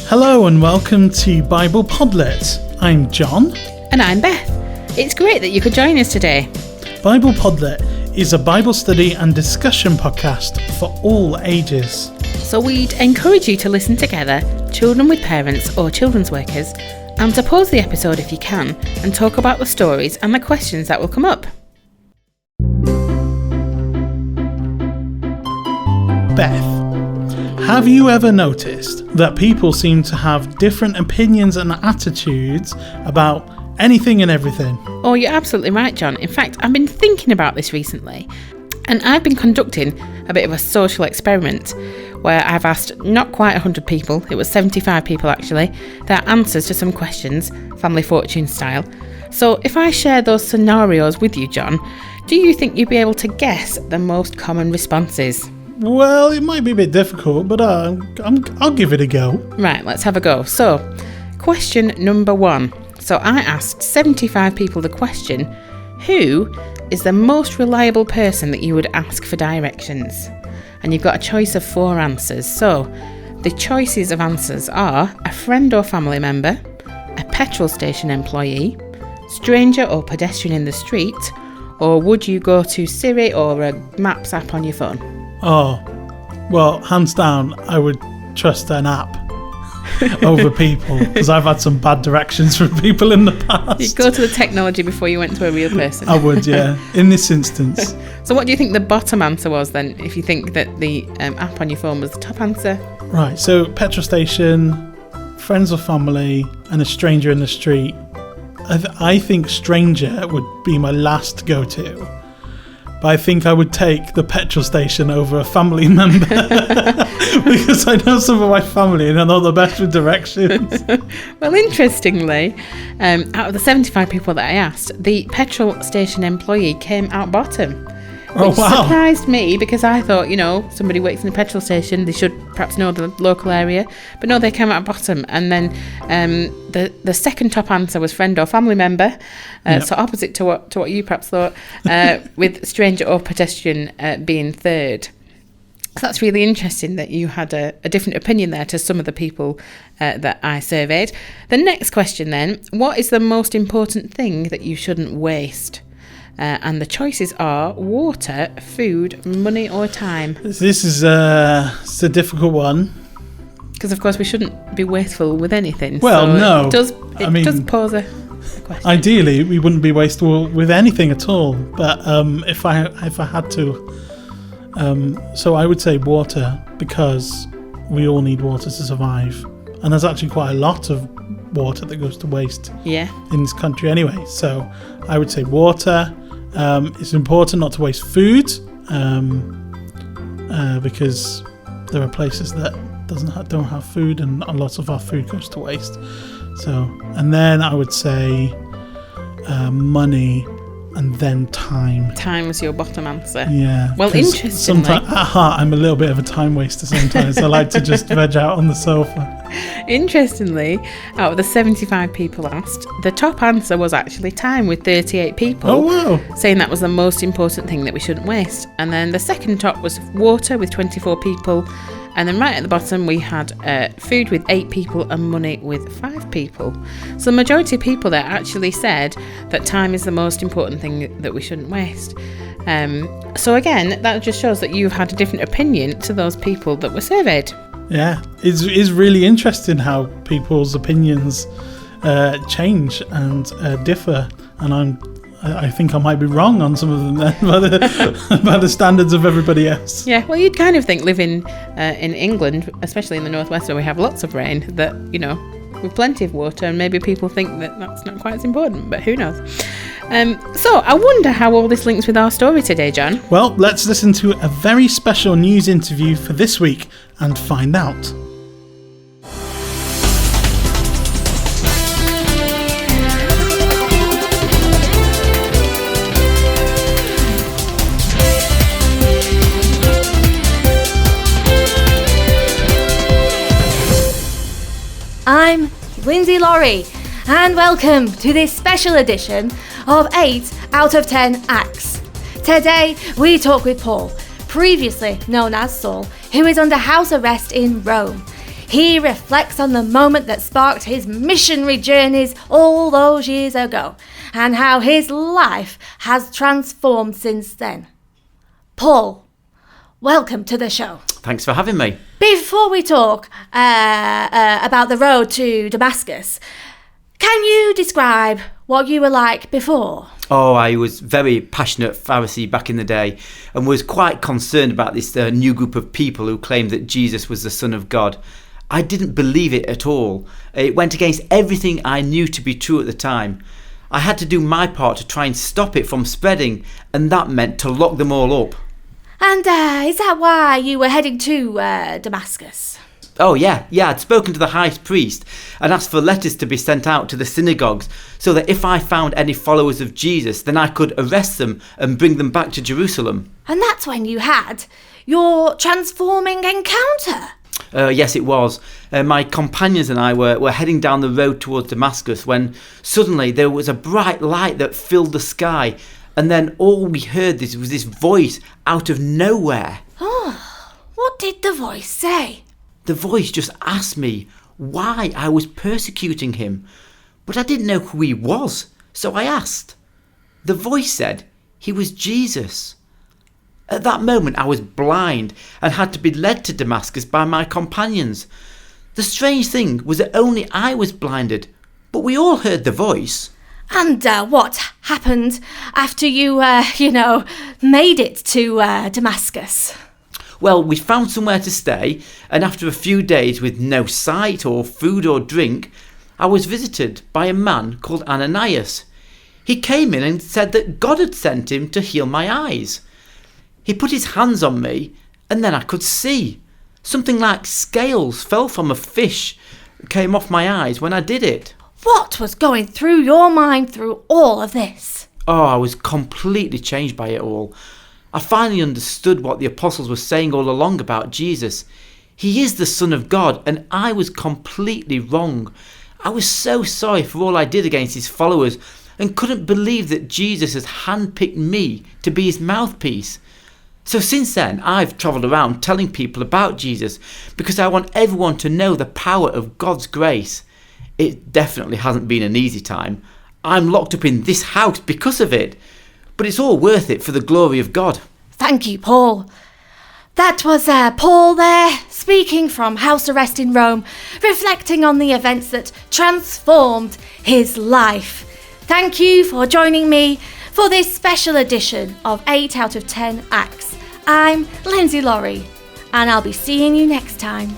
Hello and welcome to Bible Podlet. I'm John. And I'm Beth. It's great that you could join us today. Bible Podlet is a Bible study and discussion podcast for all ages. So we'd encourage you to listen together, children with parents or children's workers, and to pause the episode if you can and talk about the stories and the questions that will come up. Beth, have you ever noticed that people seem to have different opinions and attitudes about anything and everything? Oh, you're absolutely right, John. In fact, I've been thinking about this recently, and I've been conducting a bit of a social experiment where I've asked not quite 100 people, it was 75 people actually, their answers to some questions, family fortune style. So if I share those scenarios with you, John, do you think you'd be able to guess the most common responses? Well, it might be a bit difficult, but I'll give it a go. Right, let's have a go. So, question number 1. So I asked 75 people the question, who is the most reliable person that you would ask for directions? And you've got a choice of 4 answers. So the choices of answers are a friend or family member, a petrol station employee, stranger or pedestrian in the street, or would you go to Siri or a Maps app on your phone? Oh, well, hands down, I would trust an app over people, because I've had some bad directions from people in the past. You'd go to the technology before you went to a real person. I would, yeah, in this instance. So what do you think the bottom answer was then, if you think that the app on your phone was the top answer? Right, so petrol station, friends or family, and a stranger in the street. I think stranger would be my last go-to. But I think I would take the petrol station over a family member because I know some of my family and I know the best with directions. Well, interestingly, out of the 75 people that I asked, the petrol station employee came out bottom. Which surprised me because I thought, somebody works in a petrol station, they should perhaps know the local area. But no, they came out bottom. And then the second top answer was friend or family member. Yep. So opposite to what you perhaps thought, with stranger or pedestrian being third. So that's really interesting that you had a different opinion there to some of the people that I surveyed. The next question then, what is the most important thing that you shouldn't waste? And the choices are water, food, money or time. This is it's a difficult one. Because of course we shouldn't be wasteful with anything. Well, so no. It does pose a question. Ideally, we wouldn't be wasteful with anything at all. But if I had to, so I would say water, because we all need water to survive. And there's actually quite a lot of water that goes to waste in this country anyway. So I would say water. It's important not to waste food because there are places that don't have food, and lots of our food goes to waste. So, and then I would say money, and then time. Time was your bottom answer. Yeah. Well, interestingly, sometimes at heart I'm a little bit of a time waster. Sometimes I like to just veg out on the sofa. Interestingly, out of the 75 people asked, the top answer was actually time, with 38 people. Oh wow! Saying that was the most important thing that we shouldn't waste. And then the second top was water, with 24 people. And then right at the bottom we had food with 8 people and money with 5 people. So the majority of people there actually said that time is the most important thing that we shouldn't waste. So again, that just shows that you've had a different opinion to those people that were surveyed. Yeah, it's really interesting how people's opinions change and differ, and I think I might be wrong on some of them then by the standards of everybody else. Yeah, well, you'd kind of think living in England, especially in the northwest where we have lots of rain, that, with plenty of water, and maybe people think that that's not quite as important, but who knows. So I wonder how all this links with our story today, John. Well, let's listen to a very special news interview for this week and find out. I'm Lindsay Laurie, and welcome to this special edition of 8 out of 10 Acts. Today, we talk with Paul, previously known as Saul, who is under house arrest in Rome. he reflects on the moment that sparked his missionary journeys all those years ago and how his life has transformed since then. Paul, welcome to the show. Thanks for having me. Before we talk about the road to Damascus, can you describe what you were like before? Oh, I was very passionate Pharisee back in the day and was quite concerned about this new group of people who claimed that Jesus was the Son of God. I didn't believe it at all. It went against everything I knew to be true at the time. I had to do my part to try and stop it from spreading, and that meant to lock them all up. And is that why you were heading to Damascus? Oh yeah, I'd spoken to the high priest and asked for letters to be sent out to the synagogues so that if I found any followers of Jesus, then I could arrest them and bring them back to Jerusalem. And that's when you had your transforming encounter. Yes, it was. My companions and I were heading down the road towards Damascus when suddenly there was a bright light that filled the sky, and then all we heard was this voice out of nowhere. Oh, what did the voice say? The voice just asked me why I was persecuting him, but I didn't know who he was, so I asked. The voice said he was Jesus. At that moment I was blind and had to be led to Damascus by my companions. The strange thing was that only I was blinded, but we all heard the voice. And what happened after you, made it to Damascus? Well, we found somewhere to stay, and after a few days with no sight or food or drink, I was visited by a man called Ananias. He came in and said that God had sent him to heal my eyes. He put his hands on me, and then I could see. Something like scales fell from a fish came off my eyes when I did it. What was going through your mind through all of this? Oh, I was completely changed by it all. I finally understood what the apostles were saying all along about Jesus. He is the Son of God, and I was completely wrong. I was so sorry for all I did against his followers and couldn't believe that Jesus has handpicked me to be his mouthpiece. So since then, I've travelled around telling people about Jesus because I want everyone to know the power of God's grace. It definitely hasn't been an easy time. I'm locked up in this house because of it. But it's all worth it for the glory of God. Thank you, Paul. That was Paul there, speaking from house arrest in Rome, reflecting on the events that transformed his life. Thank you for joining me for this special edition of 8 out of 10 Acts. I'm Lindsay Laurie, and I'll be seeing you next time.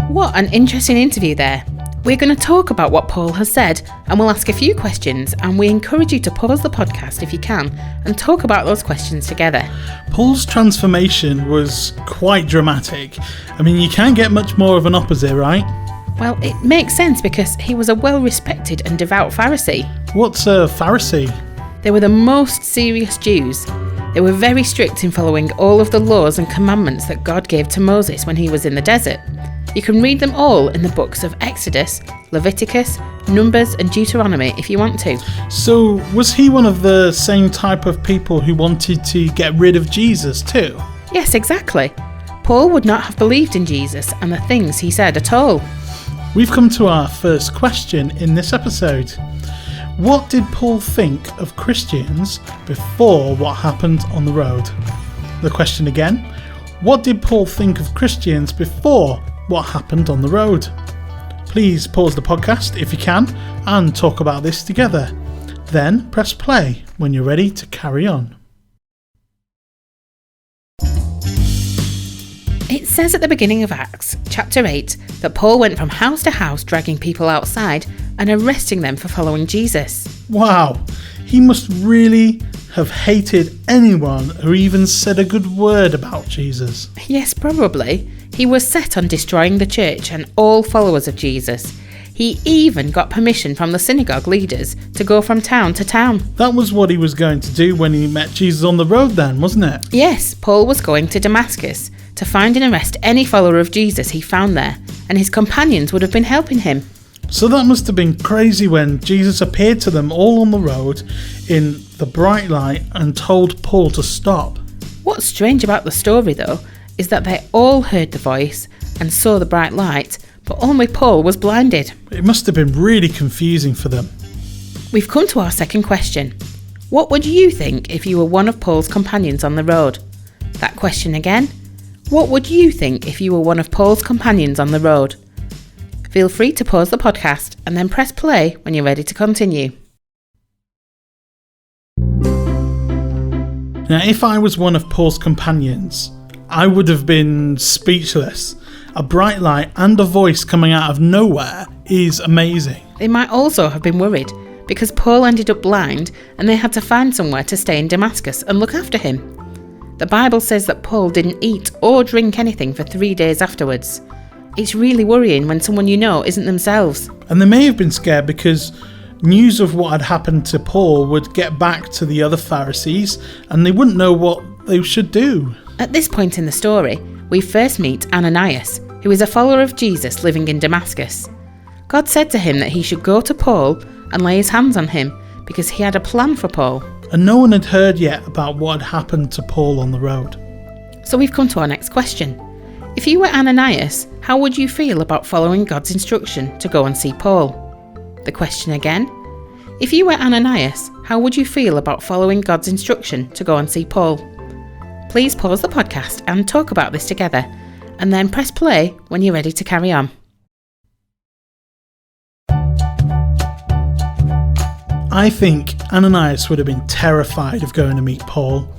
What an interesting interview there. We're going to talk about what Paul has said, and we'll ask a few questions, and we encourage you to pause the podcast if you can and talk about those questions together. Paul's transformation was quite dramatic. I mean, you can't get much more of an opposite, right? Well, it makes sense because he was a well-respected and devout Pharisee. What's a Pharisee? They were the most serious Jews. They were very strict in following all of the laws and commandments that God gave to Moses when he was in the desert. You can read them all in the books of Exodus, Leviticus, Numbers and Deuteronomy if you want to. So was he one of the same type of people who wanted to get rid of Jesus too? Yes, exactly. Paul would not have believed in Jesus and the things he said at all. We've come to our first question in this episode. What did Paul think of Christians before what happened on the road? The question again, what did Paul think of Christians before what happened on the road? Please pause the podcast if you can and talk about this together. Then press play when you're ready to carry on. It says at the beginning of Acts, chapter 8, that Paul went from house to house dragging people outside and arresting them for following Jesus. Wow, he must really have hated anyone who even said a good word about Jesus. Yes, probably. He was set on destroying the church and all followers of Jesus. He even got permission from the synagogue leaders to go from town to town. That was what he was going to do when he met Jesus on the road then, wasn't it? Yes, Paul was going to Damascus to find and arrest any follower of Jesus he found there, and his companions would have been helping him. So that must have been crazy when Jesus appeared to them all on the road in the bright light and told Paul to stop. What's strange about the story, though, is that they all heard the voice and saw the bright light, but only Paul was blinded. It must have been really confusing for them. We've come to our second question. What would you think if you were one of Paul's companions on the road? That question again. What would you think if you were one of Paul's companions on the road? Feel free to pause the podcast and then press play when you're ready to continue. Now, if I was one of Paul's companions, I would have been speechless. A bright light and a voice coming out of nowhere is amazing. They might also have been worried because Paul ended up blind and they had to find somewhere to stay in Damascus and look after him. The Bible says that Paul didn't eat or drink anything for 3 days afterwards. It's really worrying when someone you know isn't themselves. And they may have been scared because news of what had happened to Paul would get back to the other Pharisees and they wouldn't know what they should do. At this point in the story, we first meet Ananias, who is a follower of Jesus living in Damascus. God said to him that he should go to Paul and lay his hands on him because he had a plan for Paul. And no one had heard yet about what had happened to Paul on the road. So we've come to our next question. If you were Ananias, how would you feel about following God's instruction to go and see Paul? The question again. If you were Ananias, how would you feel about following God's instruction to go and see Paul? Please pause the podcast and talk about this together, and then press play when you're ready to carry on. I think Ananias would have been terrified of going to meet Paul.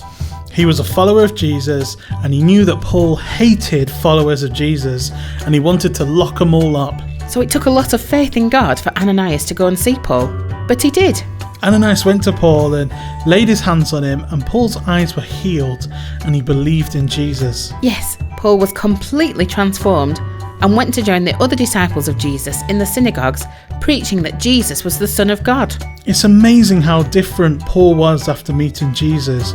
He was a follower of Jesus and he knew that Paul hated followers of Jesus and he wanted to lock them all up. So it took a lot of faith in God for Ananias to go and see Paul, but he did. Ananias went to Paul and laid his hands on him and Paul's eyes were healed and he believed in Jesus. Yes, Paul was completely transformed and went to join the other disciples of Jesus in the synagogues, preaching that Jesus was the Son of God. It's amazing how different Paul was after meeting Jesus.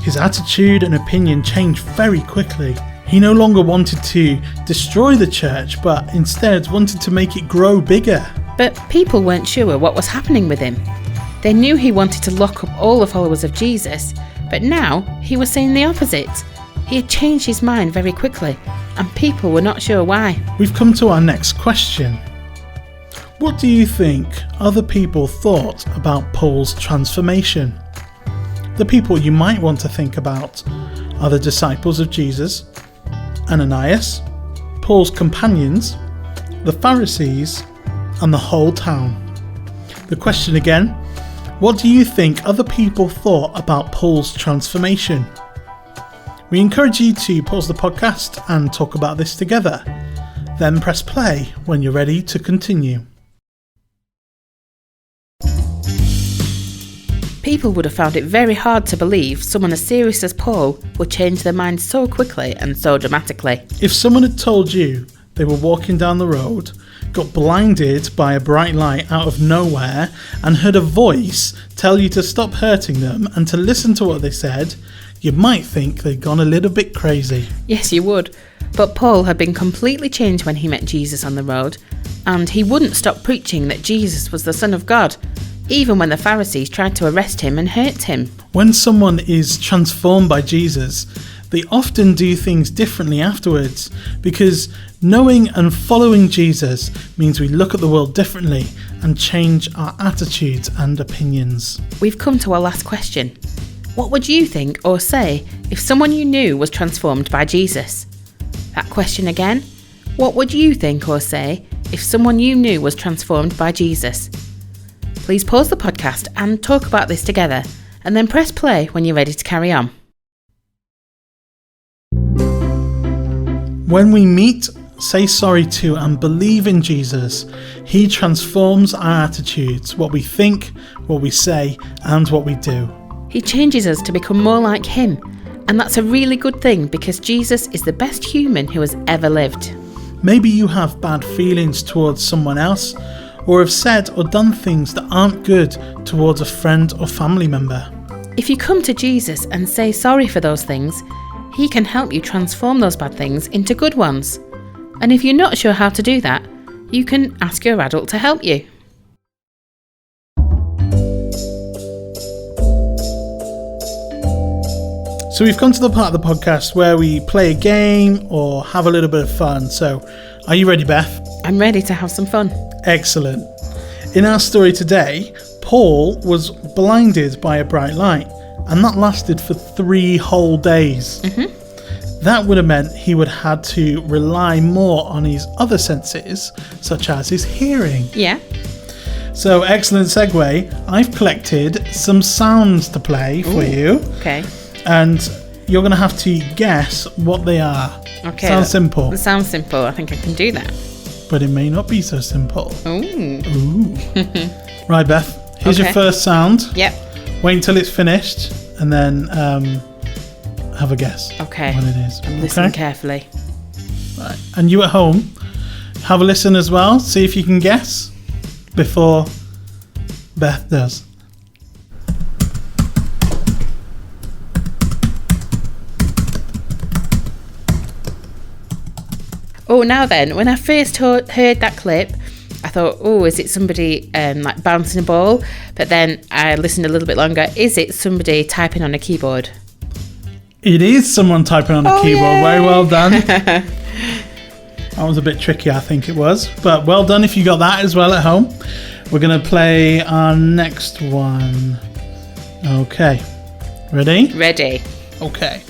His attitude and opinion changed very quickly. He no longer wanted to destroy the church, but instead wanted to make it grow bigger. But people weren't sure what was happening with him. They knew he wanted to lock up all the followers of Jesus, but now he was saying the opposite. He had changed his mind very quickly, and people were not sure why. We've come to our next question. What do you think other people thought about Paul's transformation? The people you might want to think about are the disciples of Jesus, Ananias, Paul's companions, the Pharisees, and the whole town. The question again, what do you think other people thought about Paul's transformation? We encourage you to pause the podcast and talk about this together. Then press play when you're ready to continue. People would have found it very hard to believe someone as serious as Paul would change their mind so quickly and so dramatically. If someone had told you they were walking down the road, got blinded by a bright light out of nowhere, and heard a voice tell you to stop hurting them and to listen to what they said, you might think they'd gone a little bit crazy. Yes, you would. But Paul had been completely changed when he met Jesus on the road, and he wouldn't stop preaching that Jesus was the Son of God, even when the Pharisees tried to arrest him and hurt him. When someone is transformed by Jesus, they often do things differently afterwards, because knowing and following Jesus means we look at the world differently and change our attitudes and opinions. We've come to our last question. What would you think or say if someone you knew was transformed by Jesus? That question again. What would you think or say if someone you knew was transformed by Jesus? Please pause the podcast and talk about this together, and then press play when you're ready to carry on. When we meet, say sorry to, and believe in Jesus, He transforms our attitudes, what we think, what we say, and what we do. He changes us to become more like Him, and that's a really good thing because Jesus is the best human who has ever lived. Maybe you have bad feelings towards someone else, or have said or done things that aren't good towards a friend or family member. If you come to Jesus and say sorry for those things, He can help you transform those bad things into good ones. And if you're not sure how to do that, you can ask your adult to help you. So we've come to the part of the podcast where we play a game or have a little bit of fun. So are you ready, Beth? I'm ready to have some fun. Excellent. In our story today, Paul was blinded by a bright light, and that lasted for 3 whole days. That would have meant he would have had to rely more on his other senses, such as his hearing. Yeah. So, excellent segue. I've collected some sounds to play for you. Okay. And you're going to have to guess what they are. Okay. Sounds simple. It sounds simple. I think I can do that. But it may not be so simple. Ooh. Right, Beth. Here's your Okay. first sound. Yep. Wait until it's finished and then have a guess Okay. what it is. I'm listening carefully. Right. And you at home, have a listen as well. See if you can guess before Beth does. Oh, now then, when I first heard that clip, I thought, oh, is it somebody like bouncing a ball? But then I listened a little bit longer. Is it somebody typing on a keyboard? It is someone typing on a Oh, keyboard. yay. Very well done. That was a bit tricky, I think it was. But well done if you got that as well at home. We're going to play our next one. Okay. Ready? Ready. Okay.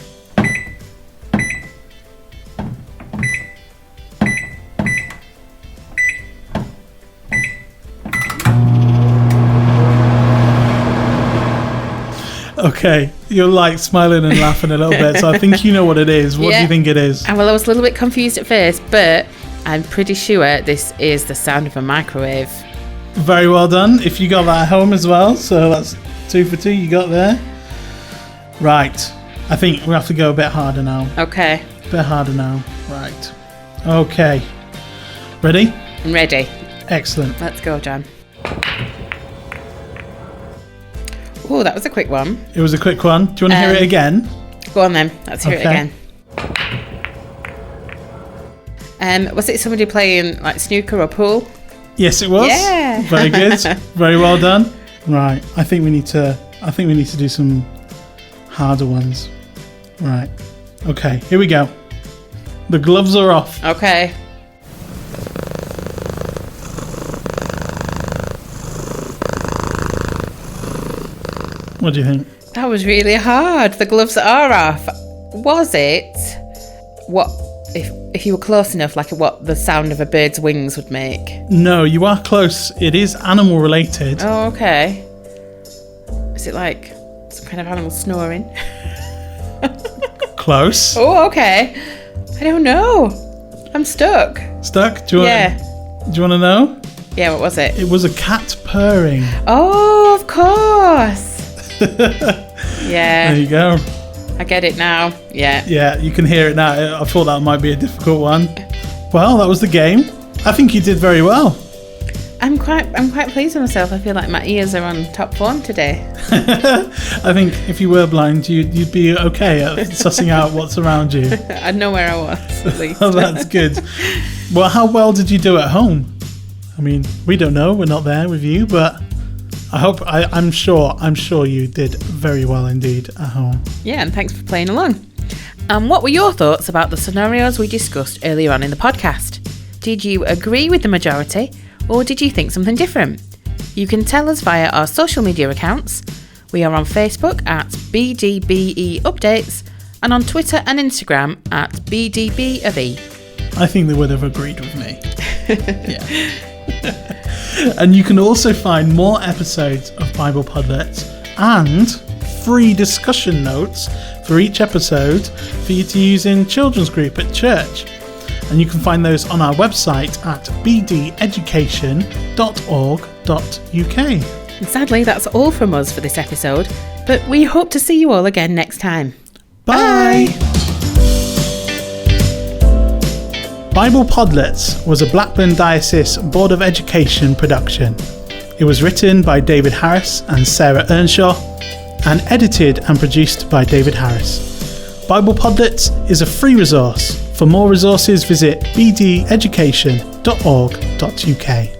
Okay, you're like smiling and laughing a little bit, so I think you know what it is. What do Yeah. you think it is? Well, I was a little bit confused at first, but I'm pretty sure this is the sound of a microwave. Very well done. If you got that at home as well, so that's 2 for 2 you got there. Right, I think we have to go a bit harder now. Okay, A bit harder now. Right. Okay. Ready? I'm ready. Excellent. Let's go, John. Oh, that was a quick one. It was a quick one. Do you want to hear it again? Go on then. Let's hear it Okay. again. Was it somebody playing like snooker or pool? Yes, it was. Yeah. Very good. Very well done. Right. I think we need to do some harder ones. Right. Okay. Here we go. The gloves are off. Okay. What do you think? That was really hard. The gloves are off. Was it what if you were close enough, like what the sound of a bird's wings would make? No, you are close. It is animal related. Oh, okay. Is it like some kind of animal snoring? Close. Oh, okay. I don't know. I'm stuck. Stuck? Do you Yeah. want to know? Yeah, what was it? It was a cat purring. Oh, of course. There Yeah, you go. I get it now. Yeah. Yeah, you can hear it now. I thought that might be a difficult one. Well, that was the game. I think you did very well. I'm quite pleased with myself. I feel like my ears are on top form today. I think if you were blind, you'd be okay at sussing out what's around you. I'd know where I was, at least. Oh, that's good. Well, how well did you do at home? I mean, we don't know. We're not there with you, but I'm sure you did very well indeed at home. Yeah, and thanks for playing along. And what were your thoughts about the scenarios we discussed earlier on in the podcast? Did you agree with the majority, or did you think something different? You can tell us via our social media accounts. We are on Facebook at BDBE Updates and on Twitter and Instagram at BDB of E. I think they would have agreed with me. Yeah. And you can also find more episodes of Bible Podlets and free discussion notes for each episode for you to use in children's group at church. And you can find those on our website at bdeducation.org.uk. And sadly, that's all from us for this episode, but we hope to see you all again next time. Bye! Bible Podlets was a Blackburn Diocese Board of Education production. It was written by David Harris and Sarah Earnshaw and edited and produced by David Harris. Bible Podlets is a free resource. For more resources, visit bdeducation.org.uk. www.ecc.org.uk.